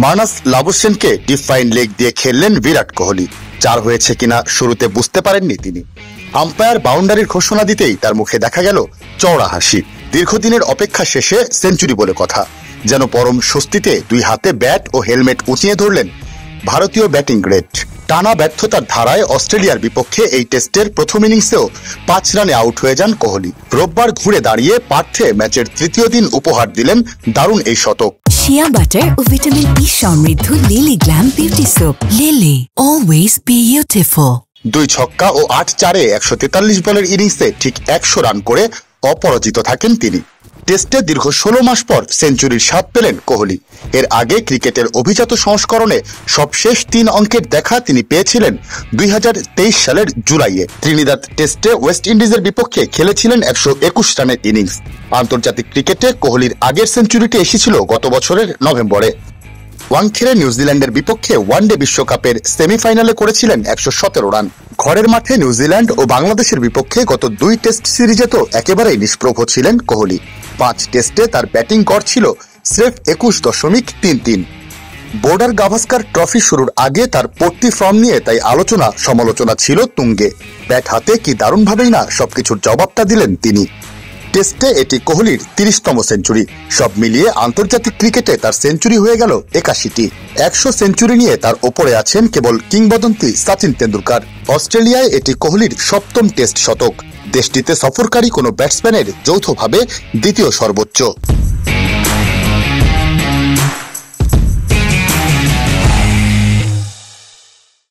মানস লাবুসেনকে deep fine leg দিয়ে খেললেন বিরাট কোহলি। 4 হয়েছে কিনা শুরুতে বুঝতে পারেননি তিনি। আম্পায়ার বাউন্ডারির ঘোষণা দিতেই তার মুখে দেখা গেল চওড়া হাসি। দীর্ঘদিনের অপেক্ষা শেষে সেঞ্চুরি বলে কথা। যেন পরম স্বস্তিতে 2 হাতে ব্যাট ও হেলমেট উঁচিয়ে ধরলেন ভারতীয় ব্যাটিং গ্রেট। টানা ব্যর্থতার ধারায় অস্ট্রেলিয়ার বিপক্ষে এই টেস্টের প্রথম ইনিংসেও 5 রানে আউট হয়ে যান কোহলি। রোববার ঘুরে দাঁড়িয়ে পার্থে ম্যাচের তৃতীয় দিন উপহার দিলেন দারুণ এই শতক। শিয়া বাটার ও ভিটামিন ই সমৃদ্ধ lily glam beauty soap. Lily, always beautiful. 2 ছক্কা ও 8 চারে 143 বলের ইনিংসে ঠিক 100 রান করে অপরাজিত থাকেন তিনি। টেস্টে দীর্ঘ 16 মাস পর সেঞ্চুরির স্বাদ পেলেন কোহলি। এর আগে ক্রিকেটের অভিজাত সংস্করণে সবশেষ 3 অঙ্কের দেখা তিনি পেয়েছিলেন 2023 সালের জুলাইয়ে। ত্রিনিদাদ টেস্টে ওয়েস্ট ইন্ডিজের বিপক্ষে খেলেছিলেন 121 রানের ইনিংস। আন্তর্জাতিক ক্রিকেটে কোহলির আগের সেঞ্চুরিটি এসেছিল গত বছরের নভেম্বরে। ওয়াংখেড়ে নিউজিল্যান্ডের বিপক্ষে ওয়ানডে বিশ্বকাপের সেমিফাইনালে করেছিলেন 117 রান। ঘরের মাঠে নিউজিল্যান্ড ও বাংলাদেশের বিপক্ষে গত 2 টেস্ট সিরিজে তো একেবারেই নিষ্প্রভ ছিলেন কোহলি। 5 টেস্টে তার ব্যাটিং গড় ছিল স্রেফ 21.33। বর্ডার গাভাস্কার ট্রফি শুরুর আগে তার পড়তি ফর্ম নিয়ে তাই আলোচনা সমালোচনা ছিল তুঙ্গে। ব্যাট হাতে কি দারুণভাবেই না সবকিছুর জবাবটা দিলেন তিনি। টেস্টে এটি কোহলির 30তম সেঞ্চুরি। সব মিলিয়ে আন্তর্জাতিক ক্রিকেটে তার সেঞ্চুরি হয়ে গেল 81টি। 100 সেঞ্চুরি নিয়ে তার ওপরে আছেন কেবল কিংবদন্তি সচিন তেন্ডুলকার। অস্ট্রেলিয়ায় এটি কোহলির 7ম টেস্ট শতক। দেশটিতে সফরকারী কোনো ব্যাটসম্যানের যৌথভাবে দ্বিতীয় সর্বোচ্চ।